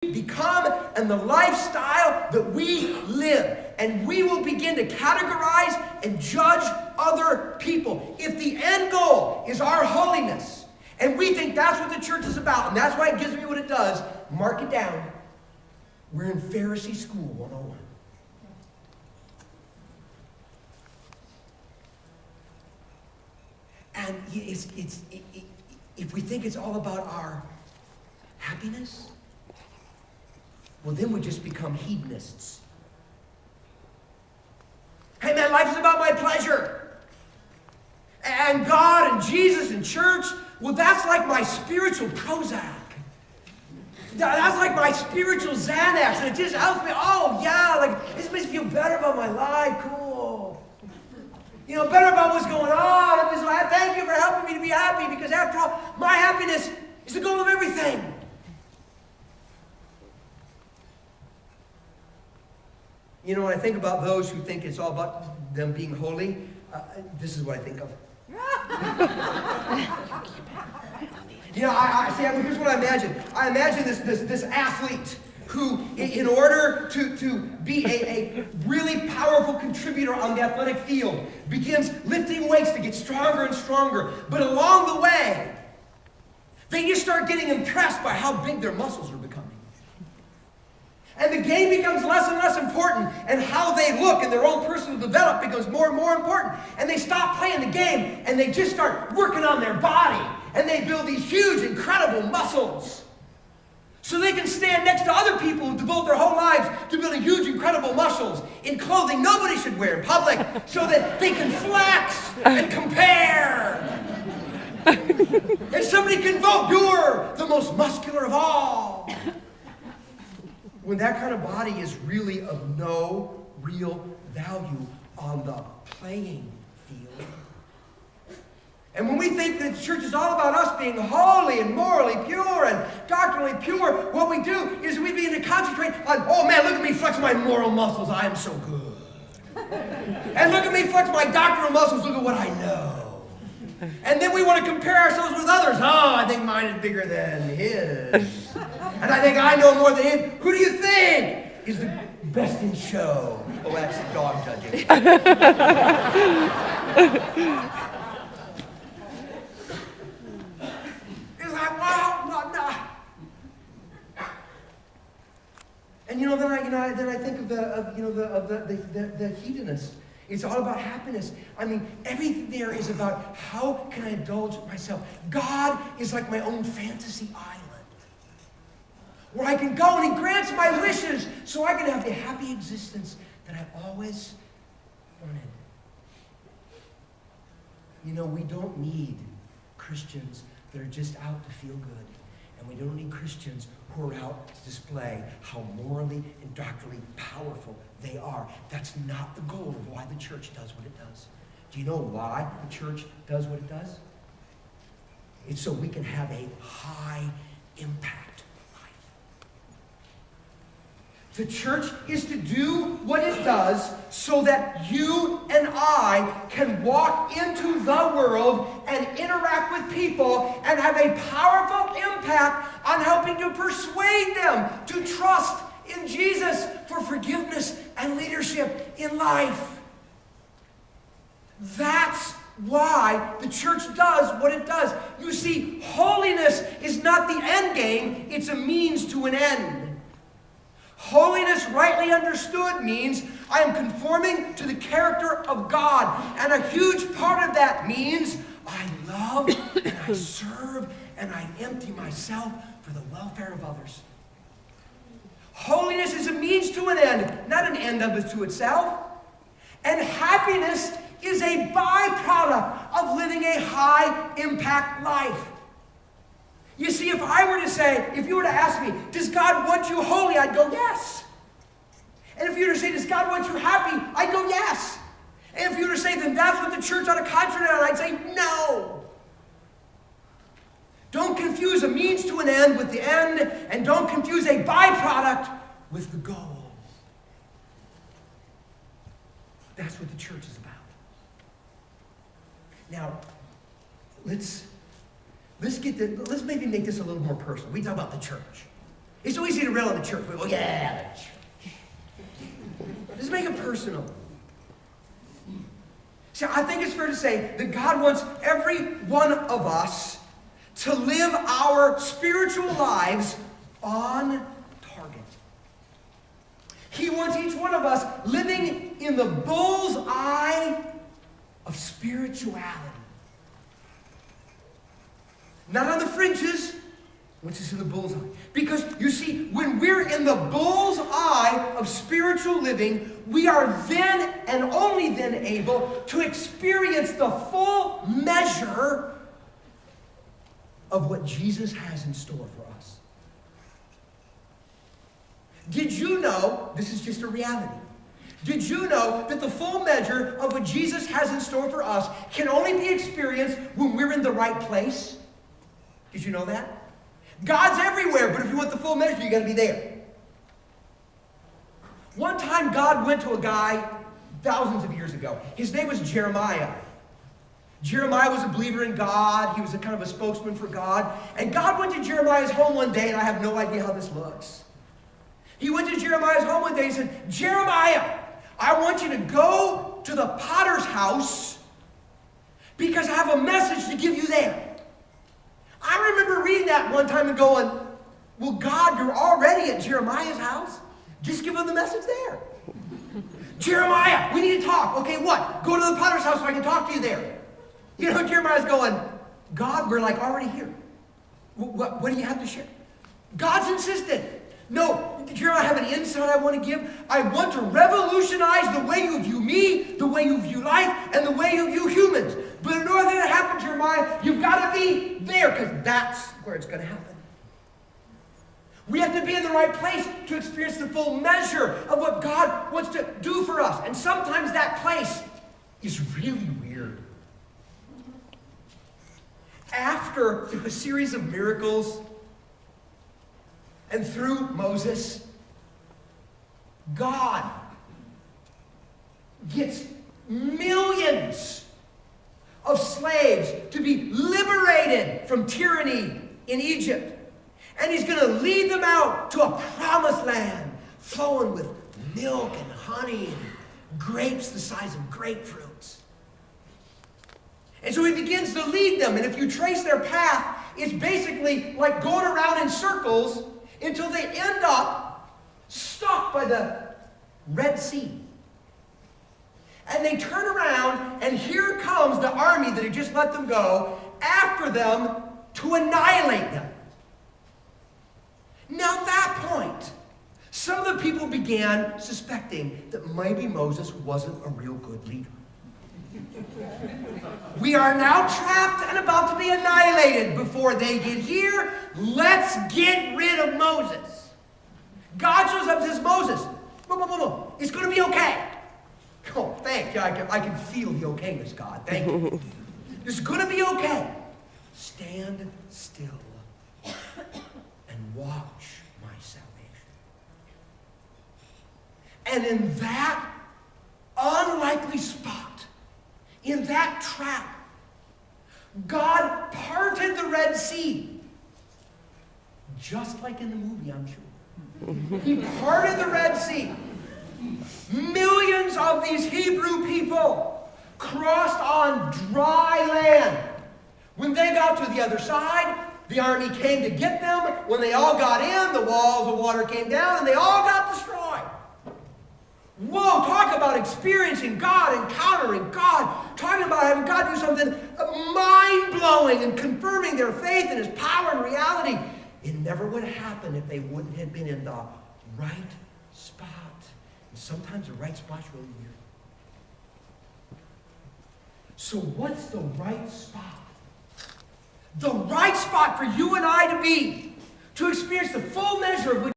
become and the lifestyle that we live. And we will begin to categorize and judge other people. If the end goal is our holiness, and we think that's what the church is about, and that's why it gives me what it does, mark it down. We're in Pharisee School 101. And if we think it's all about our happiness, well, then we just become hedonists. Hey, man, life is about my pleasure. And God and Jesus and church, well, that's like my spiritual Prozac. That's like my spiritual Xanax. And it just helps me. Oh, yeah, like, this makes me feel better about my life. Cool. You know, better about what's going on. I'm just like, thank you for helping me to be happy, because after all, my happiness is the goal of everything. You know, when I think about those who think it's all about them being holy, this is what I think of. You know, here's what I imagine. I imagine this athlete who, in order to be a really powerful contributor on the athletic field, begins lifting weights to get stronger and stronger. But along the way, they just start getting impressed by how big their muscles are becoming. And the game becomes less and less important, and how they look and their own personal development becomes more and more important. And they stop playing the game, and they just start working on their body. And they build these huge, incredible muscles. So they can stand next to other people who devote their whole lives to building huge, incredible muscles in clothing nobody should wear in public, so that they can flex and compare. And somebody can vote, you're the most muscular of all. When that kind of body is really of no real value on the playing field. And when we think that the church is all about us being holy and morally pure and doctrinally pure, what we do is we begin to concentrate on, oh man, look at me flex my moral muscles, I am so good. And look at me flex my doctrinal muscles, look at what I know. And then we want to compare ourselves with others. Oh, I think mine is bigger than his. And I think I know more than him. Who do you think is the best in show? Oh, that's dog judging. It's like, wow, no. And then I think of the hedonist. It's all about happiness. I mean, everything there is about how can I indulge myself. God is like my own fantasy island, where I can go and He grants my wishes so I can have the happy existence that I always wanted. You know, we don't need Christians that are just out to feel good. And we don't need Christians who are out to display how morally and doctrinally powerful they are. That's not the goal of why the church does what it does. Do you know why the church does what it does? It's so we can have a high impact life. The church is to do what it does so that you and I can walk into the world and interact with people and have a powerful impact on helping to persuade them to trust in Jesus for forgiveness and leadership in life. That's why the church does what it does. You see, holiness is not the end game, it's a means to an end. Holiness, rightly understood, means I am conforming to the character of God. And a huge part of that means I love and I serve and I empty myself for the welfare of others. Holiness is a means to an end, not an end unto itself. And happiness is a byproduct of living a high impact life. You see, if you were to ask me, does God want you holy? I'd go, yes. And if you were to say, does God want you happy? I'd go, yes. And if you were to say, then that's what the church ought to concentrate on, I'd say, no. Don't confuse a means to an end with the end, and don't confuse a byproduct with the goal. That's what the church is about. Now, let's maybe make this a little more personal. We talk about the church. It's so easy to rail on the church. We go, yeah, the church. Just make it personal. See, I think it's fair to say that God wants every one of us to live our spiritual lives on target. He wants each one of us living in the bull's eye of spirituality. Not on the fringes, wants us in the bull's eye. Because, you see, when we're in the bull's eye of spiritual living, we are then and only then able to experience the full measure of what Jesus has in store for us. Did you know, this is just a reality, did you know that the full measure of what Jesus has in store for us can only be experienced when we're in the right place? Did you know that? God's everywhere, but if you want the full measure, you got to be there. One time, God went to a guy thousands of years ago. His name was Jeremiah. Jeremiah was a believer in God. He was a kind of a spokesman for God. And God went to Jeremiah's home one day, and I have no idea how this looks. He went to Jeremiah's home one day and said, Jeremiah, I want you to go to the potter's house because I have a message to give you there. I remember reading that one time and going, well, God, you're already at Jeremiah's house? Just give him the message there. Jeremiah, we need to talk. Okay, what? Go to the potter's house so I can talk to you there. You know, Jeremiah's going, God, we're like already here. What do you have to share? God's insistent. No, Jeremiah, I have an insight I want to give. I want to revolutionize the way you view me, the way you view life, and the way you view humans. But in order for that to happen, Jeremiah, you've got to be there, because that's where it's going to happen. We have to be in the right place to experience the full measure of what God wants to do for us. And sometimes that place is really weird. After a series of miracles and through Moses, God gets millions of slaves to be liberated from tyranny in Egypt. And he's going to lead them out to a promised land flowing with milk and honey and grapes the size of grapefruits. And so he begins to lead them. And if you trace their path, it's basically like going around in circles until they end up stuck by the Red Sea. And they turn around, and here comes the army that had just let them go after them to annihilate them. Now at that point, some of the people began suspecting that maybe Moses wasn't a real good leader. We are now trapped and about to be annihilated. Before they get here, let's get rid of Moses. God shows up and says, Moses, it's going to be okay. Oh, thank you. I can feel the okayness, God. Thank you. It's going to be okay. Stand still and watch my salvation. And in that unlikely spot, in that trap, God parted the Red Sea. Just like in the movie, I'm sure. He parted the Red Sea. Millions of these Hebrew people crossed on dry land. When they got to the other side, the army came to get them. When they all got in, the walls of water came down, and they all got destroyed. Whoa, talk about experiencing God, encountering God, talking about having God do something mind-blowing and confirming their faith in his power and reality. It never would have happened if they wouldn't have been in the right spot. And sometimes the right spot's really weird. So what's the right spot? The right spot for you and I to be, to experience the full measure of what